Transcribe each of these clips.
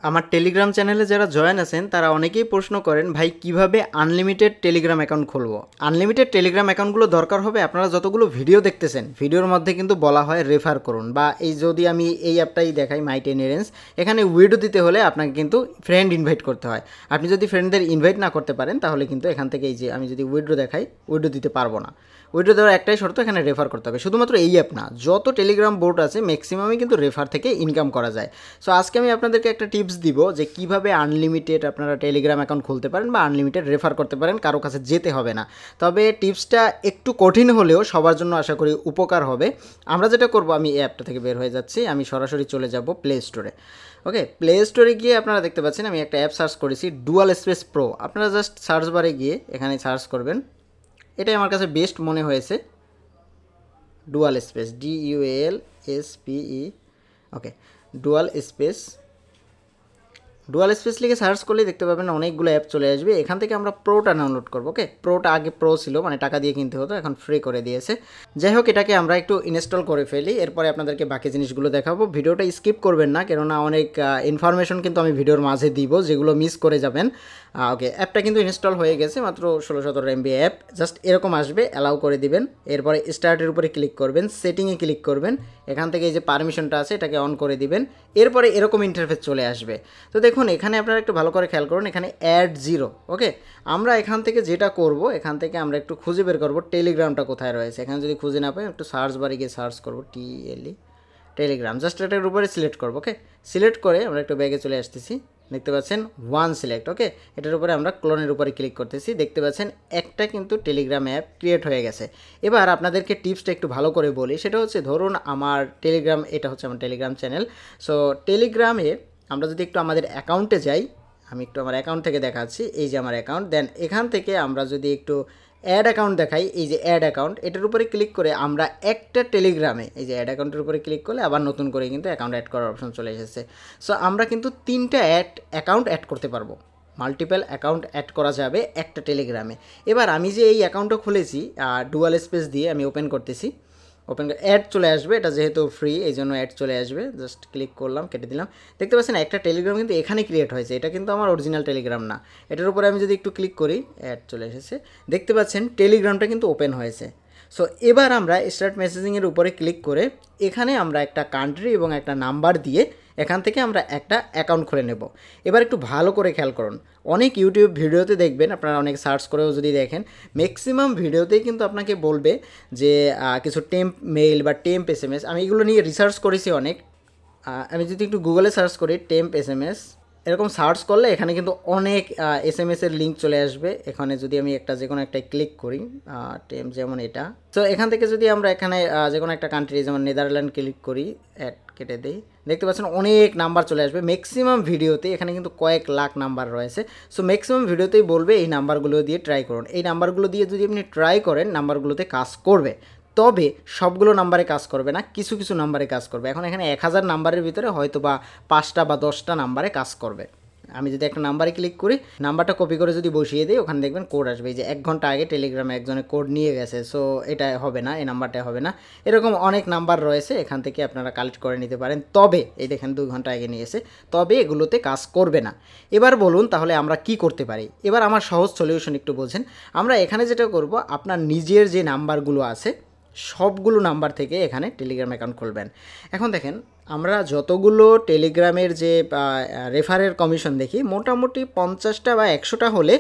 আমার টেলিগ্রাম চ্যানেলে যারা জয়েন আছেন তারা অনেকেই প্রশ্ন করেন, ভাই কিভাবে আনলিমিটেড টেলিগ্রাম অ্যাকাউন্ট খুলবো। আনলিমিটেড টেলিগ্রাম অ্যাকাউন্টগুলো দরকার হবে আপনারা যতগুলো ভিডিও দেখতেছেন, ভিডিওর মধ্যে কিন্তু বলা হয় রেফার করুন, বা এই যদি আমি এই অ্যাপটাই দেখাই মাই টেনিরেন্স, এখানে উইডো দিতে হলে আপনাকে কিন্তু ফ্রেন্ড ইনভাইট করতে হয়। আপনি যদি ফ্রেন্ডদের ইনভাইট না করতে পারেন তাহলে কিন্তু এখান থেকে এই যে আমি যদি উইড্রো দেখাই, উইড্রো দিতে পারবো না। উইড্রো দেওয়ার একটাই শর্ত, এখানে রেফার করতে হবে। শুধুমাত্র এই অ্যাপ না, যত টেলিগ্রাম বোর্ড আছে ম্যাক্সিমামই কিন্তু রেফার থেকে ইনকাম করা যায়। সো আজকে আমি আপনাদেরকে একটা টিপস দিব যে কিভাবে আনলিমিটেড আপনারা টেলিগ্রাম অ্যাকাউন্ট খুলতে পারেন বা আনলিমিটেড রেফার করতে পারেন, কারো কাছে যেতে হবে না। তবে টিপসটা একটু কঠিন হলেও সবার জন্য আশা করি উপকার হবে। আমরা যেটা করব, আমি এই অ্যাপটা থেকে বের হয়ে যাচ্ছি, আমি সরাসরি চলে যাব প্লে স্টোরে। ওকে, প্লে স্টোরে গিয়ে আপনারা দেখতে পাচ্ছেন আমি একটা অ্যাপ সার্চ করেছি, ডুয়াল স্পেস প্রো। আপনারা জাস্ট সার্চ বারে গিয়ে এখানে সার্চ করবেন, এটাই আমার কাছে বেস্ট মনে হয়েছে, ডুয়াল স্পেস, DUAL SPE। ওকে, ডুয়াল স্পেস, ডুয়াল স্পেস লিখে সার্চ করলেই দেখতে পাবেন অনেকগুলো অ্যাপ চলে আসবে। এখান থেকে আমরা প্রোটা ডাউনলোড করবো। ওকে, প্রোটা আগে প্রো ছিল, মানে টাকা দিয়ে কিনতে হতো, এখন ফ্রি করে দিয়েছে। যাই হোক, এটাকে আমরা একটু ইনস্টল করে ফেলি, এরপরে আপনাদেরকে বাকি জিনিসগুলো দেখাবো। ভিডিওটা স্কিপ করবেন না, কেননা অনেক ইনফরমেশন কিন্তু আমি ভিডিওর মাঝে দিব, যেগুলো মিস করে যাবেন। ওকে, অ্যাপটা কিন্তু ইনস্টল হয়ে গেছে, মাত্র 16-17 MB অ্যাপ। জাস্ট এরকম আসবে, অ্যালাউ করে দিবেন। এরপরে স্টার্টের উপরে ক্লিক করবেন, সেটিংয়ে ক্লিক করবেন, এখান থেকে এই যে পারমিশনটা আছে এটাকে অন করে দিবেন। এরপরে এরকম ইন্টারফেস চলে আসবে। তো দেখুন, এখানে আপনারা একটু ভালো করে খেয়াল করুন, এখানে অ্যাড 0। ওকে, আমরা এখান থেকে যেটা করব, এখান থেকে আমরা একটু খুঁজে বের করব টেলিগ্রামটা কোথায় রয়েছে। এখানে যদি খুঁজে না পাই, একটু সার্চ বারে গিয়ে সার্চ করব টেলিগ্রাম, জাস্ট এটার উপরে সিলেক্ট করব। ওকে, সিলেক্ট করে আমরা একটু ব্যাগে চলে আসতেছি, দেখতে পাচ্ছেন ওয়ান সিলেক্ট। ওকে, এটার উপরে আমরা ক্লোনের উপরে ক্লিক করতেছি, দেখতে পাচ্ছেন একটা কিন্তু টেলিগ্রাম অ্যাপ ক্রিয়েট হয়ে গেছে। এবার আপনাদেরকে টিপসটা একটু ভালো করে বলি, সেটা হচ্ছে ধরুন আমার টেলিগ্রাম, এটা হচ্ছে আমার টেলিগ্রাম চ্যানেল। সো টেলিগ্রামে আমরা যদি একটু আমাদের অ্যাকাউন্টে যাই, আমি একটু আমার অ্যাকাউন্ট থেকে দেখাচ্ছি, এই যে আমার অ্যাকাউন্ট, দেন এখান থেকে আমরা যদি একটু অ্যাড অ্যাকাউন্ট দেখাই, এই যে অ্যাড অ্যাকাউন্ট, এটার উপরে ক্লিক করে আমরা একটা টেলিগ্রামে, এই যে অ্যাড অ্যাকাউন্টের উপরে ক্লিক করলে আবার নতুন করে কিন্তু অ্যাকাউন্ট অ্যাড করার অপশন চলে এসেছে। সো আমরা কিন্তু 3টা অ্যাকাউন্ট অ্যাড করতে পারবো, মাল্টিপল অ্যাকাউন্ট অ্যাড করা যাবে একটা টেলিগ্রামে। এবার আমি যে এই অ্যাকাউন্টটা খুলেছি, ডুয়াল স্পেস দিয়ে আমি ওপেন করতেছি, ওপেন করে অ্যাড চলে আসবে, এটা যেহেতু ফ্রি এই জন্য অ্যাড চলে আসবে। জাস্ট ক্লিক করলাম, কেটে দিলাম। দেখতে পাচ্ছেন একটা টেলিগ্রাম কিন্তু এখানে ক্রিয়েট হয়েছে, এটা কিন্তু আমার অরিজিনাল টেলিগ্রাম না। এটার উপরে আমি যদি একটু ক্লিক করি, অ্যাড চলে এসেছে, দেখতে পাচ্ছেন টেলিগ্রামটা কিন্তু ওপেন হয়েছে। সো এবার আমরা স্টার্ট মেসেজিংয়ের উপরে ক্লিক করে এখানে আমরা একটা কান্ট্রি এবং একটা নাম্বার দিয়ে এখান থেকে আমরা একটা অ্যাকাউন্ট খুলে নেব। এবার একটু ভালো করে খেয়াল করুন, অনেক ইউটিউব ভিডিওতে দেখবেন, আপনারা অনেক সার্চ করেও যদি দেখেন, ম্যাক্সিমাম ভিডিওতেই কিন্তু আপনাকে বলবে যে কিছু টেম্প মেইল বা টেম্প SMS, আমি এগুলো নিয়ে রিসার্চ করেছি অনেক। আমি যদি একটু গুগলে সার্চ করি টেম্প SMS, এরকম সার্চ করলে এখানে কিন্তু অনেক SMS-এর লিঙ্ক চলে আসবে। এখানে যদি আমি একটা যে কোনো একটা ক্লিক করি, টেম্প যেমন এটা, তো এখান থেকে যদি আমরা এখানে যে কোনো একটা কান্ট্রি যেমন নেদারল্যান্ড ক্লিক করি, অ্যাড কেটে দিই, দেখতে পাচ্ছেন অনেক নাম্বার চলে আসবে। ম্যাক্সিমাম ভিডিওতে এখানে কিন্তু কয়েক লাখ নাম্বার রয়েছে। সো ম্যাক্সিমাম ভিডিওতেই বলবে এই নাম্বারগুলো দিয়ে ট্রাই করুন। এই নাম্বারগুলো দিয়ে যদি আপনি ট্রাই করেন, নাম্বারগুলোতে কাজ করবে। তবে সবগুলো নাম্বারে কাজ করবে না, কিছু কিছু নাম্বারে কাজ করবে। এখন এখানে 1000 নাম্বারের ভিতরে হয়তো বা 5টা বা 10টা নাম্বারে কাজ করবে। আমি যদি একটা নাম্বারে ক্লিক করি, নাম্বারটা কপি করে যদি বসিয়ে দিই, ওখানে দেখবেন কোড আসবে, যে 1 ঘন্টা আগে টেলিগ্রামে একজনের কোড নিয়ে গেছে। সো এটা হবে না, এই নাম্বারটা হবে না। এরকম অনেক নাম্বার রয়েছে, এখান থেকে আপনারা কালেক্ট করে নিতে পারেন। তবে এই দেখেন 2 ঘন্টা আগে নিয়েছে, তবে এগুলোতে কাজ করবে না। এবার বলুন তাহলে আমরা কি করতে পারি। এবার আমার সহজ সলিউশন একটু বোঝেন। আমরা এখানে যেটা করব, আপনার নিজের যে নাম্বারগুলো আছে সবগুলো নাম্বার থেকে এখানে টেলিগ্রাম অ্যাকাউন্ট খুলবেন। এখন দেখেন, আমরা যতগুলো টেলিগ্রামের যে রেফারের কমিশন দেখি, মোটামুটি 50টা বা 100টা হলে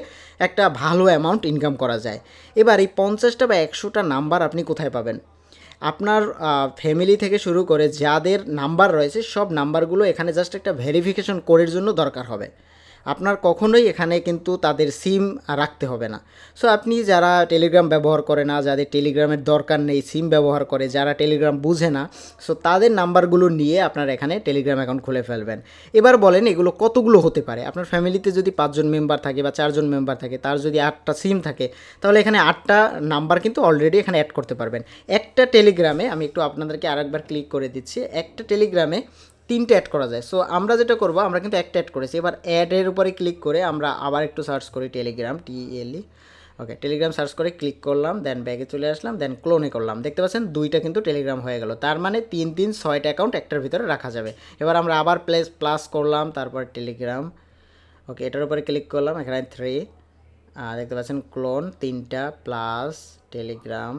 একটা ভালো অ্যামাউন্ট ইনকাম করা যায়। এবার এই 50টা বা 100টা নাম্বার আপনি কোথায় পাবেন? আপনার ফ্যামিলি থেকে শুরু করে যাদের নাম্বার রয়েছে সব নাম্বারগুলো এখানে জাস্ট একটা ভেরিফিকেশন কোডের জন্য দরকার হবে। আপনার কখনোই এখানে কিন্তু তাদের সিম রাখতে হবে না। সো আপনি যারা টেলিগ্রাম ব্যবহার করে না, যাদের টেলিগ্রামের দরকার নেই, সিম ব্যবহার করে, যারা টেলিগ্রাম বুঝে না, সো তাদের নাম্বারগুলো নিয়ে আপনার এখানে টেলিগ্রাম অ্যাকাউন্ট খুলে ফেলবেন। এবার বলেন এগুলো কতগুলো হতে পারে? আপনার ফ্যামিলিতে যদি 5 জন মেম্বার থাকে বা 4 জন মেম্বার থাকে, তার যদি 8টা সিম থাকে, তাহলে এখানে 8টা নাম্বার কিন্তু অলরেডি এখানে অ্যাড করতে পারবেন। একটা টেলিগ্রামে, আমি একটু আপনাদেরকে আরেকবার ক্লিক করে দিচ্ছি, একটা টেলিগ্রামে 3টে অ্যাড করা যায়। সো আমরা যেটা করব, আমরা কিন্তু একটা অ্যাড করেছি। এবার অ্যাডের উপরে ক্লিক করে আমরা আবার একটু সার্চ করি টেলিগ্রাম, TLE। ওকে, টেলিগ্রাম সার্চ করে ক্লিক করলাম, দেন ব্যাগে চলে আসলাম, দেন ক্লোনে করলাম। দেখতে পাচ্ছেন দুইটা কিন্তু টেলিগ্রাম হয়ে গেল। তার মানে 6টা অ্যাকাউন্ট একটার ভিতরে রাখা যাবে। এবার আমরা আবার প্লাস করলাম, তারপর টেলিগ্রাম। ওকে, এটার উপরে ক্লিক করলাম, এখানে 3 দেখতে পাচ্ছেন ক্লোন 3টা প্লাস টেলিগ্রাম।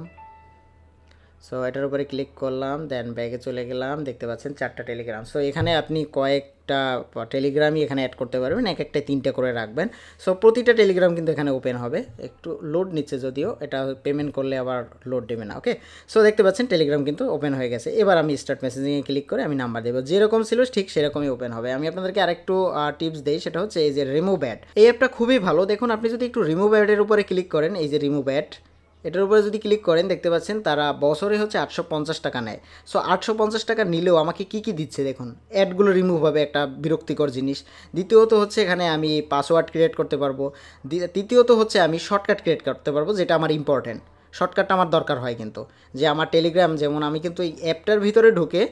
সো এটার উপরে ক্লিক করলাম, দেন ব্যাগে চলে গেলাম, দেখতে পাচ্ছেন 4টা টেলিগ্রাম। সো এখানে আপনি কয়েকটা টেলিগ্রামই এখানে অ্যাড করতে পারবেন, এক একটা 3টে করে রাখবেন। সো প্রতিটা টেলিগ্রাম কিন্তু এখানে ওপেন হবে। একটু লোড নিচ্ছে, যদিও এটা পেমেন্ট করলে আবার লোড দেবে না। ওকে, সো দেখতে পাচ্ছেন টেলিগ্রাম কিন্তু ওপেন হয়ে গেছে। এবার আমি স্টার্ট মেসেজিংয়ে ক্লিক করে আমি নাম্বার দেবো, যেরকম ছিল ঠিক সেরকমই ওপেন হবে। আমি আপনাদেরকে আরেকটু টিপস দিই, সেটা হচ্ছে এই যে রিমুভ অ্যাড। এই অ্যাপটা খুবই ভালো। দেখুন, আপনি যদি একটু রিমুভ অ্যাডের উপরে ক্লিক করেন, এই যে রিমুভ অ্যাড, এটার উপরে যদি ক্লিক করেন দেখতে পাচ্ছেন তারা বছরে হচ্ছে 850 টাকা নেয়। সো 850 টাকা নিলেও আমাকে কি কি দিচ্ছে দেখুন। অ্যাডগুলো রিমুভ হবে, একটা বিরক্তিকর জিনিস। দ্বিতীয়ত হচ্ছে এখানে আমি পাসওয়ার্ড ক্রিয়েট করতে পারবো। তৃতীয়ত হচ্ছে আমি শর্টকাট ক্রিয়েট করতে পারবো, যেটা আমার ইম্পর্টেন্ট। শর্টকাটটা আমার দরকার হয় কিন্তু, যে আমার টেলিগ্রাম যেমন আমি কিন্তু এই অ্যাপটার ভিতরে ঢুকে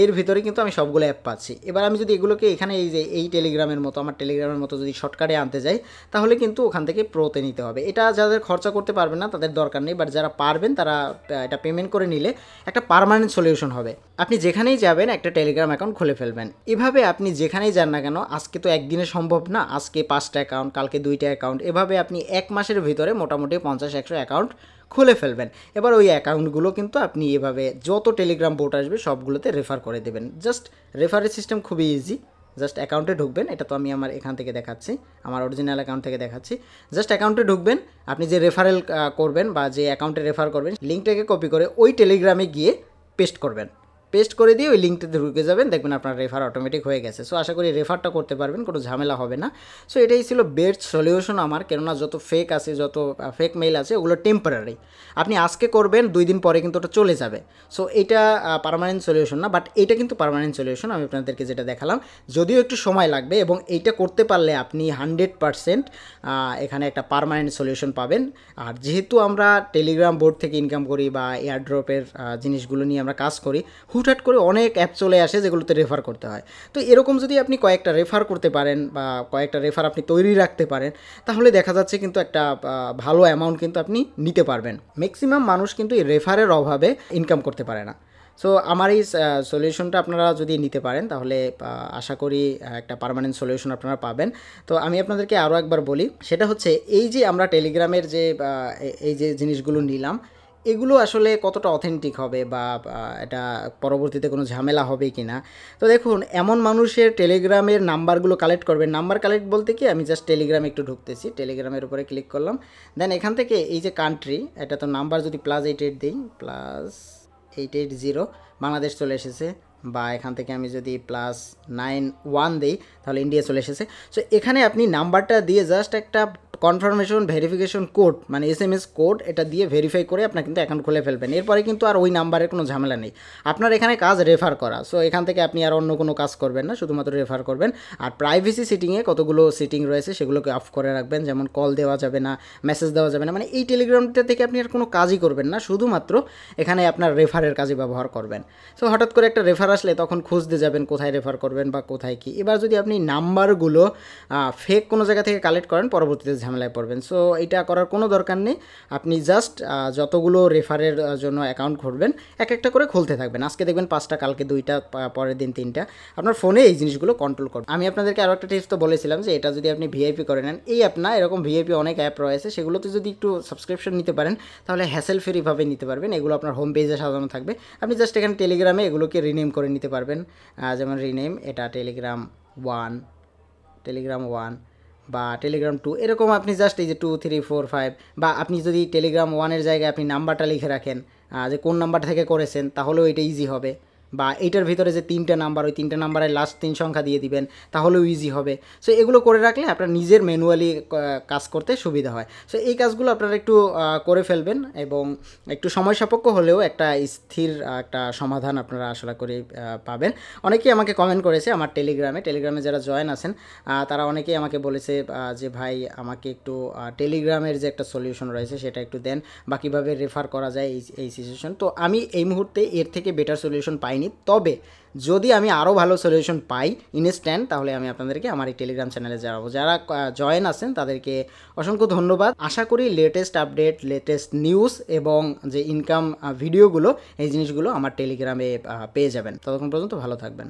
এর ভিতরে কিন্তু আমি সবগুলো অ্যাপ পাচ্ছি। এবার আমি যদি এগুলোকে এখানে এই যে এই টেলিগ্রামের মতো, আমার টেলিগ্রামের মতো যদি শর্টকাটে আনতে যাই, তাহলে কিন্তু ওখান থেকে প্রোতে নিতে হবে। এটা যাদের খরচা করতে পারবে না তাদের দরকার নেই, বাট যারা পারবেন তারা এটা পেমেন্ট করে নিলে একটা পার্মানেন্ট সলিউশন হবে। আপনি যেখানেই যাবেন একটা টেলিগ্রাম অ্যাকাউন্ট খুলে ফেলবেন। এভাবে আপনি যেখানেই যান না কেন, আজকে তো একদিনে সম্ভব না, আজকে 5টা অ্যাকাউন্ট, কালকে 2টা অ্যাকাউন্ট, এভাবে আপনি 1 মাসের ভিতরে মোটামুটি 50-100 অ্যাকাউন্ট খুলে ফেলবেন। এবার ওই অ্যাকাউন্টগুলো কিন্তু আপনি এভাবে যত টেলিগ্রাম বোট আসবে সবগুলোতে রেফার করে দেবেন। জাস্ট রেফারের সিস্টেম খুবই ইজি। জাস্ট অ্যাকাউন্টে ঢুকবেন, এটা তো আমি আমার এখান থেকে দেখাচ্ছি, আমার অরিজিনাল অ্যাকাউন্ট থেকে দেখাচ্ছি। জাস্ট অ্যাকাউন্টে ঢুকবেন, আপনি যে রেফারেল করবেন বা যে অ্যাকাউন্টে রেফার করবেন, লিঙ্কটাকে কপি করে ওই টেলিগ্রামে গিয়ে পেস্ট করবেন। পেস্ট করে দিয়ে ওই লিঙ্কটাতে ঢুকে যাবেন, দেখবেন আপনার রেফার অটোমেটিক হয়ে গেছে। সো আশা করি রেফারটা করতে পারবেন, কোনো ঝামেলা হবে না। সো এটাই ছিল বেস্ট সলিউশন আমার, কেননা যত ফেক আছে, যত ফেক মেইল আছে, ওগুলো টেম্পোরারি। আপনি আজকে করবেন, 2 দিন পরে কিন্তু ওটা চলে যাবে। সো এটা পার্মানেন্ট সলিউশন না, বাট এইটা কিন্তু পার্মানেন্ট সলিউশন। আমি আপনাদেরকে যেটা দেখালাম, যদিও একটু সময় লাগবে, এবং এইটা করতে পারলে আপনি 100% এখানে একটা পার্মানেন্ট সলিউশন পাবেন। আর যেহেতু আমরা টেলিগ্রাম বোর্ড থেকে ইনকাম করি বা এয়ারড্রপের জিনিসগুলো নিয়ে আমরা কাজ করি, হুটহাট করে অনেক অ্যাপ চলে আসে যেগুলোতে রেফার করতে হয়। তো এরকম যদি আপনি কয়েকটা রেফার করতে পারেন বা কয়েকটা রেফার আপনি তৈরি রাখতে পারেন, তাহলে দেখা যাচ্ছে কিন্তু একটা ভালো অ্যামাউন্ট কিন্তু আপনি নিতে পারবেন। ম্যাক্সিমাম মানুষ কিন্তু এই রেফারের অভাবে ইনকাম করতে পারে না। সো আমার এই সলিউশনটা আপনারা যদি নিতে পারেন, তাহলে আশা করি একটা পার্মানেন্ট সলিউশন আপনারা পাবেন। তো আমি আপনাদেরকে আরও একবার বলি, সেটা হচ্ছে এই যে আমরা টেলিগ্রামের যে এই যে জিনিসগুলো নিলাম, এগুলো আসলে কতটা অথেন্টিক হবে বা এটা পরবর্তীতে কোনো ঝামেলা হবে কি না। তো দেখুন, এমন মানুষের টেলিগ্রামের নাম্বারগুলো কালেক্ট করবেন। নাম্বার কালেক্ট বলতে কি, আমি জাস্ট টেলিগ্রামে একটু ঢুকতেছি, টেলিগ্রামের উপরে ক্লিক করলাম, দেন এখান থেকে এই যে কান্ট্রি, এটা তো নাম্বার যদি +88 দিই, +880 বাংলাদেশ চলে এসেছে। বা এখান থেকে আমি যদি +91 দিই, তাহলে ইন্ডিয়া চলে এসেছে। সো এখানে আপনি নাম্বারটা দিয়ে জাস্ট একটা কনফার্মেশন ভেরিফিকেশন কোড, মানে SMS কোড, এটা দিয়ে ভেরিফাই করে আপনার কিন্তু অ্যাকাউন্ট খুলে ফেলবেন। এরপরে কিন্তু আর ওই নাম্বারের কোনো ঝামেলা নেই। আপনার এখানে কাজ রেফার করা। সো এখান থেকে আপনি আর অন্য কোনো কাজ করবেন না, শুধুমাত্র রেফার করবেন। আর প্রাইভেসি সিটিংয়ে কতগুলো সিটিং রয়েছে, সেগুলোকে অফ করে রাখবেন। যেমন কল দেওয়া যাবে না, মেসেজ দেওয়া যাবে না, মানে এই টেলিগ্রামটা থেকে আপনি আর কোনো কাজই করবেন না, শুধুমাত্র এখানে আপনার রেফারের কাজে ব্যবহার করবেন। সো হঠাৎ করে একটা রেফার আসলে তখন খুঁজতে যাবেন কোথায় রেফার করবেন বা কোথায় কী। এবার যদি আপনি নাম্বারগুলো ফেক কোনো জায়গা থেকে কালেক্ট করেন, পরবর্তীতে ঝামেলায় পড়বেন। সো এটা করার কোনো দরকার নেই। আপনি জাস্ট যতগুলো রেফারের জন্য অ্যাকাউন্ট খুলবেন, এক একটা করে খুলতে থাকবেন। আজকে দেখবেন 5টা, কালকে 2টা, পরের দিন 3টা। আপনার ফোনে এই জিনিসগুলো কন্ট্রোল করবেন। আমি আপনাদেরকে আরও একটা টিপস তো বলেছিলাম যে এটা যদি আপনি ভিআইপি করে নেন, এই অ্যাপ না, এরকম ভিআইপি অনেক অ্যাপ রয়েছে, সেগুলোতে যদি একটু সাবস্ক্রিপশন নিতে পারেন, তাহলে হ্যাসেল ফ্রিভাবে নিতে পারবেন। এগুলো আপনার হোম পেজে সাজানো থাকবে। আপনি জাস্ট এখানে টেলিগ্রামে এগুলোকে রিনেম করে নিতে পারবেন। যেমন রিনেম, এটা টেলিগ্রাম 1 বা টেলিগ্রাম 2, এরকম আপনি জাস্ট এই যে 2, 3, 4, 5, বা আপনি যদি টেলিগ্রাম 1-এর জায়গায় আপনি নাম্বারটা লিখে রাখেন, যে কোন নাম্বার থেকে করেছেন, তাহলেও এটা ইজি হবে। বা এইটার ভিতরে যে 3টা নাম্বার, ওই 3টা নাম্বারের লাস্ট 3 সংখ্যা দিয়ে দিবেন, তাহলেও ইজি হবে। সো এগুলো করে রাখলে আপনার নিজের ম্যানুয়ালি কাজ করতে সুবিধা হয়। সো এই কাজগুলো আপনারা একটু করে ফেলবেন, এবং একটু সময় সাপেক্ষ হলেও একটা স্থির একটা সমাধান আপনারা আশা করি পাবেন। অনেকেই আমাকে কমেন্ট করেছে আমার টেলিগ্রামে যারা জয়েন আছেন, তারা অনেকেই আমাকে বলেছে যে ভাই আমাকে একটু টেলিগ্রামের যে একটা সলিউশন রয়েছে সেটা একটু দেন, বা কীভাবে রেফার করা যায় এই সিচুয়েশন। তো আমি এই মুহূর্তে এর থেকে বেটার সলিউশন পাইনি। পাইনি, তবে যদি আমি আরও ভালো সলিউশন পাই ইনস্ট্যান্ট, তাহলে আমি আপনাদেরকে আমার এই টেলিগ্রাম চ্যানেলে জানাবো। যারা জয়েন আছেন তাদেরকে অসংখ্য ধন্যবাদ। আশা করি লেটেস্ট আপডেট, লেটেস্ট নিউজ এবং যে ইনকাম ভিডিওগুলো, এই জিনিসগুলো আমার টেলিগ্রামে পেয়ে যাবেন। ততক্ষণ পর্যন্ত ভালো থাকবেন।